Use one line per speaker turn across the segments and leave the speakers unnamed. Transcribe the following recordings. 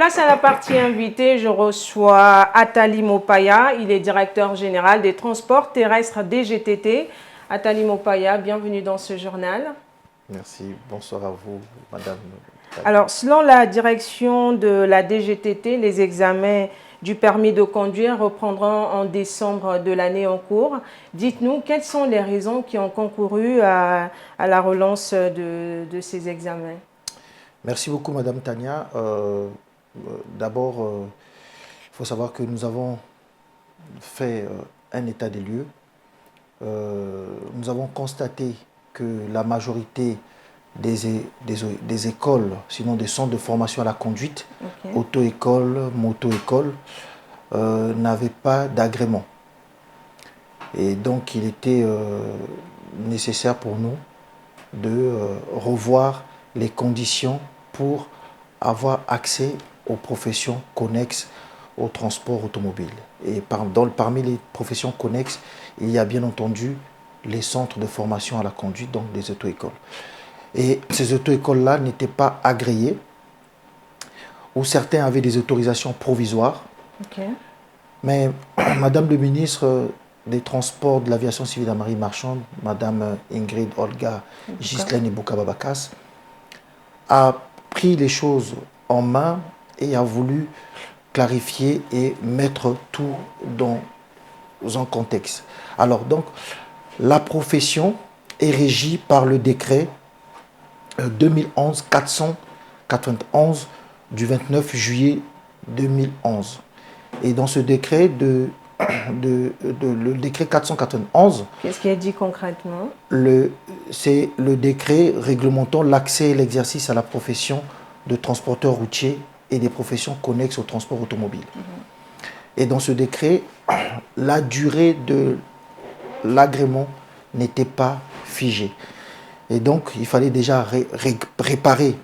passe à la partie invitée. Je reçois Attali Mopaya. Il est directeur général des transports terrestres DGTT. Attali Mopaya, bienvenue dans ce journal.
Merci. Bonsoir à vous, madame.
Alors, selon la direction de la DGTT, les examens du permis de conduire reprendront en décembre de l'année en cours. Dites-nous, quelles sont les raisons qui ont concouru à la relance de ces examens?
Merci beaucoup, madame Tania. D'abord, il faut savoir que nous avons fait un état des lieux. Nous avons constaté que la majorité des écoles, sinon des centres de formation à la conduite, auto-école, moto-école, n'avaient pas d'agrément. Et donc, il était nécessaire pour nous de revoir les conditions pour avoir accès aux professions connexes au transport automobile. Et parmi les professions connexes, il y a bien entendu les centres de formation à la conduite, donc les auto-écoles. Et ces auto-écoles-là n'étaient pas agréées, ou certains avaient des autorisations provisoires. Mais Madame le ministre des Transports de l'Aviation civile et de la Marine marchande, Madame Ingrid Olga Ghislaine Ebouka-Babakas, a pris les choses en main et a voulu clarifier et mettre tout dans un contexte. Alors donc, la profession est régie par le décret 2011-491 du 29 juillet 2011. Et dans ce décret, le décret 491...
Qu'est-ce qui est dit concrètement?
C'est le décret réglementant l'accès et l'exercice à la profession de transporteur routier et des professions connexes au transport automobile. Et dans ce décret, la durée de l'agrément n'était pas figée. Et donc, il fallait déjà réparer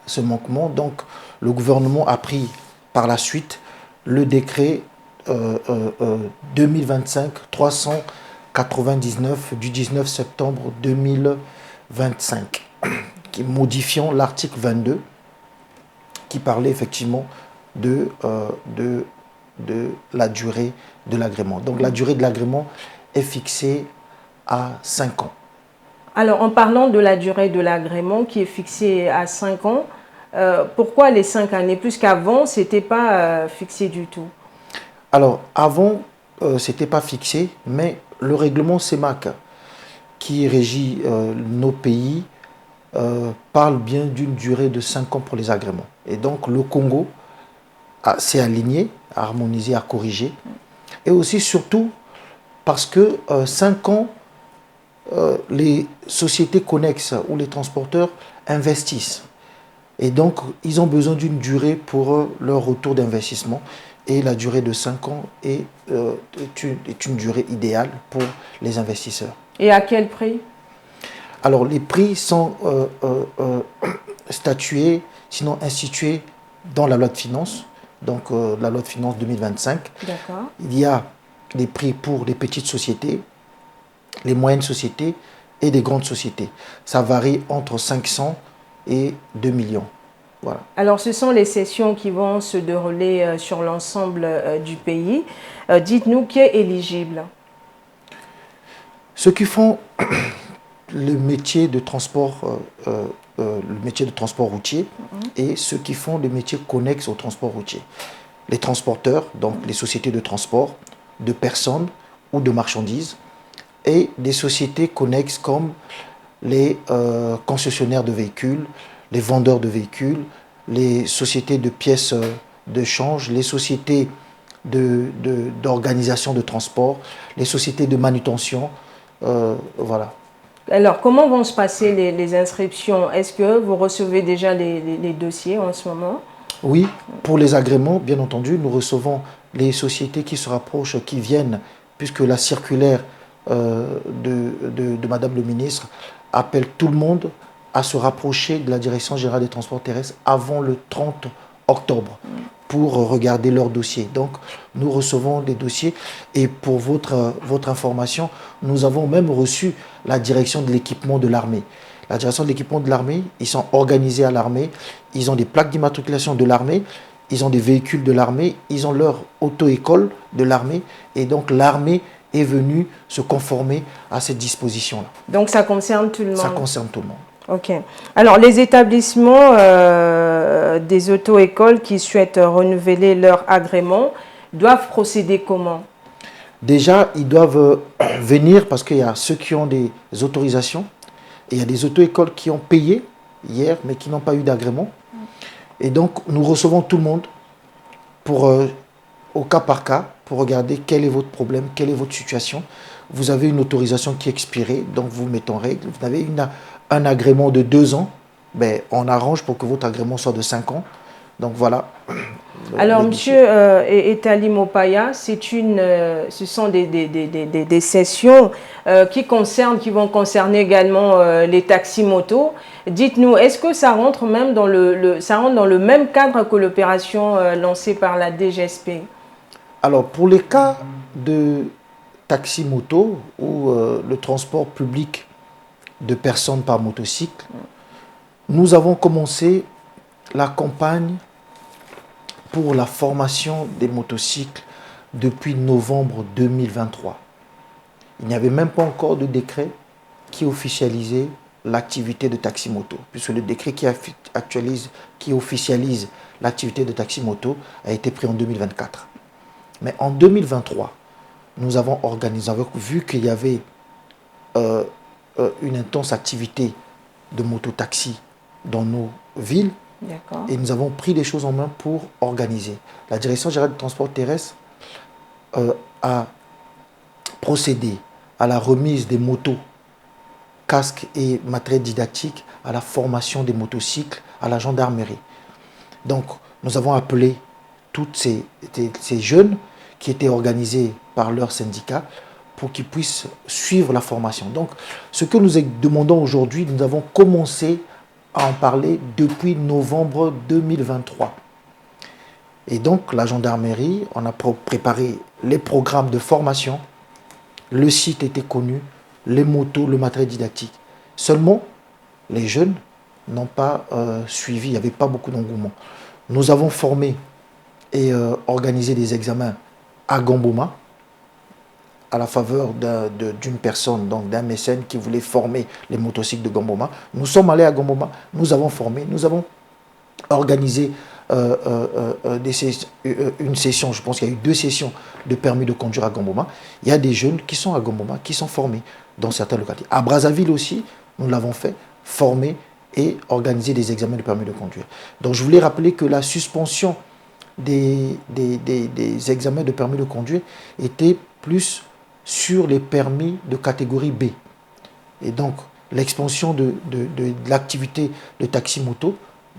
ce manquement. Donc, le gouvernement a pris par la suite le décret 2025-399 du 19 septembre 2025, qui modifiant l'article 22, qui parlait effectivement de la durée de l'agrément. Donc, la durée de l'agrément est fixée à 5 ans.
Alors, en parlant de la durée de l'agrément qui est fixée à 5 ans, pourquoi les 5 années? Puisqu'avant, ce n'était pas fixé du tout.
Alors, avant, ce n'était pas fixé, mais le règlement CEMAC, qui régit nos pays, parle bien d'une durée de 5 ans pour les agréments. Et donc, le Congo s'est aligné, a harmonisé, a corrigé. Et aussi, surtout, parce que 5 ans, les sociétés connexes ou les transporteurs investissent. Et donc, ils ont besoin d'une durée pour leur retour d'investissement. Et la durée de 5 ans est une durée idéale pour les investisseurs.
Et à quel prix?
Alors, les prix sont statués, sinon institués dans la loi de finances, donc la loi de finances 2025.
D'accord.
Il y a des prix pour les petites sociétés, les moyennes sociétés et des grandes sociétés. Ça varie entre 500 et 2 millions. Voilà.
Alors, ce sont les sessions qui vont se dérouler sur l'ensemble du pays. Dites-nous qui est éligible.
Ceux qui font le métier de transport, routier et ceux qui font les métiers connexes au transport routier. Les transporteurs, donc les sociétés de transport de personnes ou de marchandises, et des sociétés connexes comme les concessionnaires de véhicules, les vendeurs de véhicules, les sociétés de pièces de change, les sociétés d'organisation de transport, les sociétés de manutention, voilà.
Alors, comment vont se passer les inscriptions? Est-ce que vous recevez déjà les dossiers en ce moment?
Oui, pour les agréments, bien entendu, nous recevons les sociétés qui se rapprochent, qui viennent, puisque la circulaire de Madame le ministre appelle tout le monde à se rapprocher de la Direction générale des transports terrestres avant le 30 octobre pour regarder leur dossier. Donc, nous recevons des dossiers et pour votre information, nous avons même reçu la direction de l'équipement de l'armée. La direction de l'équipement de l'armée, ils sont organisés à l'armée, ils ont des plaques d'immatriculation de l'armée ils ont des véhicules de l'armée, ils ont leur auto-école de l'armée, et donc l'armée est venue se conformer à cette disposition-là.
Donc ça concerne tout le monde?
Ça concerne tout le monde.
Ok. Alors les établissements des auto-écoles qui souhaitent renouveler leur agrément doivent procéder comment?
Déjà, ils doivent venir parce qu'il y a ceux qui ont des autorisations et il y a des auto-écoles qui ont payé hier mais qui n'ont pas eu d'agrément. Et donc, nous recevons tout le monde pour, au cas par cas pour regarder quel est votre problème, quelle est votre situation. Vous avez une autorisation qui est expirée, donc vous mettez en règle. Vous avez un agrément de 2 ans, ben, on arrange pour que votre agrément soit de 5 ans. Donc voilà.
Alors, Monsieur Etali Mopaya, ce sont des sessions qui vont concerner également les taxis motos. Dites-nous, est-ce que ça rentre même dans le même cadre que l'opération lancée par la DGSP?
Alors, pour les cas de taxi moto ou le transport public de personnes par motocycle, nous avons commencé la campagne pour la formation des motocycles depuis novembre 2023. Il n'y avait même pas encore de décret qui officialisait l'activité de taxi-moto, puisque le décret qui officialise l'activité de taxi-moto a été pris en 2024. Mais en 2023, nous avons organisé, vu qu'il y avait une intense activité de moto-taxi dans nos villes, et nous avons pris les choses en main pour organiser. La Direction générale du transport terrestre a procédé à la remise des motos, casques et matériel didactique, à la formation des motocycles, à la gendarmerie. Donc, nous avons appelé tous ces jeunes qui étaient organisés par leur syndicat pour qu'ils puissent suivre la formation. Donc, ce que nous demandons aujourd'hui, nous avons commencé à en parler depuis novembre 2023. Et donc, la gendarmerie, on a préparé les programmes de formation, le site était connu, les motos, le matériel didactique. Seulement, les jeunes n'ont pas suivi, il n'y avait pas beaucoup d'engouement. Nous avons formé et organisé des examens à Gamboma, à la faveur d'une personne, donc d'un mécène qui voulait former les motocycles de Gamboma. Nous sommes allés à Gamboma, nous avons formé, nous avons organisé une session, je pense qu'il y a eu 2 sessions de permis de conduire à Gamboma. Il y a des jeunes qui sont à Gamboma, qui sont formés dans certaines localités. À Brazzaville aussi, nous l'avons fait, former et organiser des examens de permis de conduire. Donc je voulais rappeler que la suspension des examens de permis de conduire était plus sur les permis de catégorie B. Et donc, l'expansion de l'activité de taxi-moto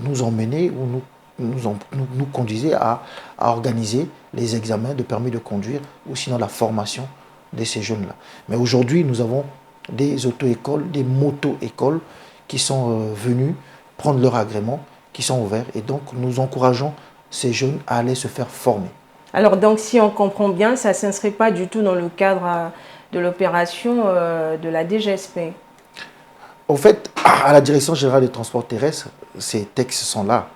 nous emmenait ou nous conduisait à organiser les examens de permis de conduire ou sinon la formation de ces jeunes-là. Mais aujourd'hui, nous avons des auto-écoles, des moto-écoles qui sont venus prendre leur agrément, qui sont ouverts. Et donc, nous encourageons ces jeunes à aller se faire former.
Alors, donc, si on comprend bien, ça ne s'inscrit pas du tout dans le cadre de l'opération de la DGSP.
En fait, à la Direction générale des transports terrestres, ces textes sont là.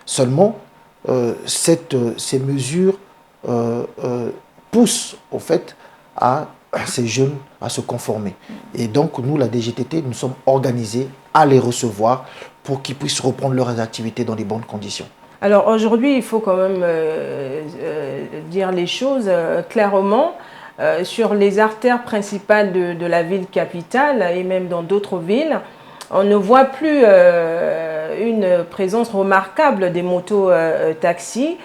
Seulement, ces mesures poussent, au fait, à ces jeunes à se conformer. Et donc, nous, la DGTT, nous sommes organisés à les recevoir pour qu'ils puissent reprendre leurs activités dans les bonnes conditions.
Alors aujourd'hui, il faut quand même dire les choses clairement. Sur les artères principales de la ville capitale et même dans d'autres villes, on ne voit plus une présence remarquable des motos taxis.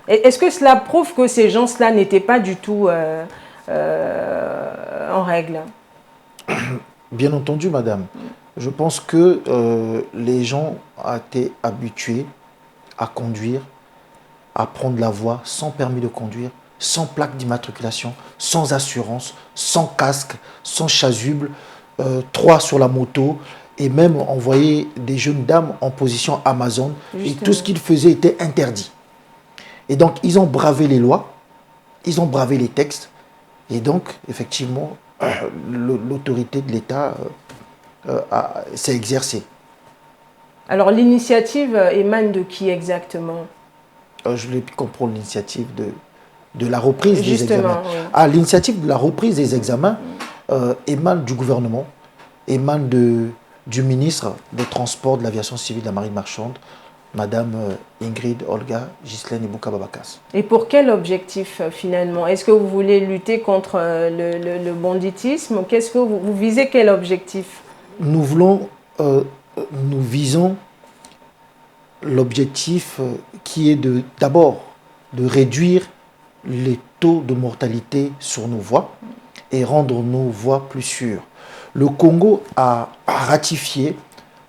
Est-ce que cela prouve que ces gens-là n'étaient pas du tout en règle?
Bien entendu, madame. Je pense que les gens ont été habitués à conduire, à prendre la voie sans permis de conduire, sans plaque d'immatriculation, sans assurance, sans casque, sans chasuble, 3 sur la moto, et même envoyer des jeunes dames en position Amazon. Justement. Et tout ce qu'ils faisaient était interdit. Et donc, ils ont bravé les lois, ils ont bravé les textes, et donc, effectivement, l'autorité de l'État s'est exercée.
Alors, l'initiative émane de qui exactement?
je voulais comprendre l'initiative de la reprise des examens.
Oui.
Ah, l'initiative de la reprise des examens émane du gouvernement, émane du ministre des Transports, de l'Aviation civile, de la Marine marchande, Madame Ingrid Olga Ghislaine Ibouka-Babakas.
Et pour quel objectif finalement? Est-ce que vous voulez lutter contre le banditisme? Qu'est-ce que vous visez quel objectif?
Nous visons l'objectif qui est d'abord de réduire les taux de mortalité sur nos voies et rendre nos voies plus sûres. Le Congo a ratifié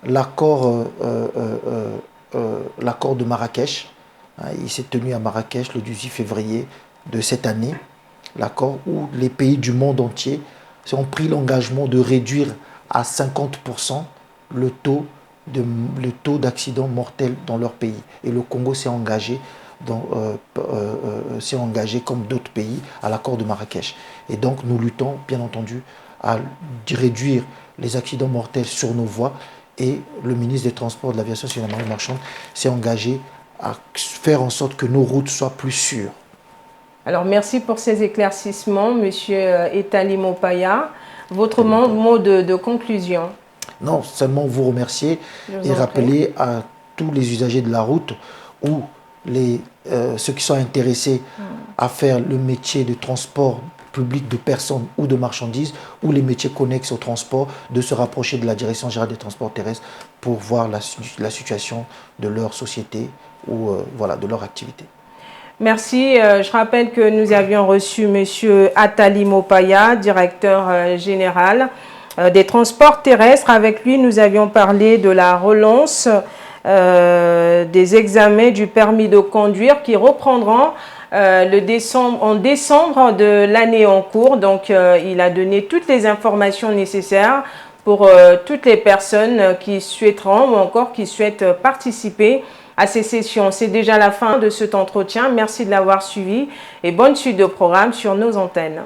l'accord de Marrakech. Il s'est tenu à Marrakech le 18 février de cette année. L'accord où les pays du monde entier ont pris l'engagement de réduire à 50% le taux d'accidents mortels dans leur pays. Et le Congo s'est engagé comme d'autres pays à l'accord de Marrakech. Et donc nous luttons bien entendu à réduire les accidents mortels sur nos voies, et le ministre des Transports, de l'Aviation civile et de la Marine marchande s'est engagé à faire en sorte que nos routes soient plus sûres.
Alors merci pour ces éclaircissements, Monsieur Etali Mopaya. Votre mot de conclusion?
Non, seulement vous remercier et rappeler à tous les usagers de la route ou ceux qui sont intéressés à faire le métier de transport public de personnes ou de marchandises ou les métiers connexes au transport, de se rapprocher de la Direction générale des transports terrestres pour voir la situation de leur société ou voilà, de leur activité.
Merci. Je rappelle que nous avions reçu M. Etali Mopaya, directeur général des transports terrestres. Avec lui, nous avions parlé de la relance des examens du permis de conduire qui reprendront en décembre de l'année en cours. Donc, il a donné toutes les informations nécessaires pour toutes les personnes qui souhaiteront ou encore qui souhaitent participer à ces sessions. C'est déjà la fin de cet entretien. Merci de l'avoir suivi et bonne suite de programme sur nos antennes.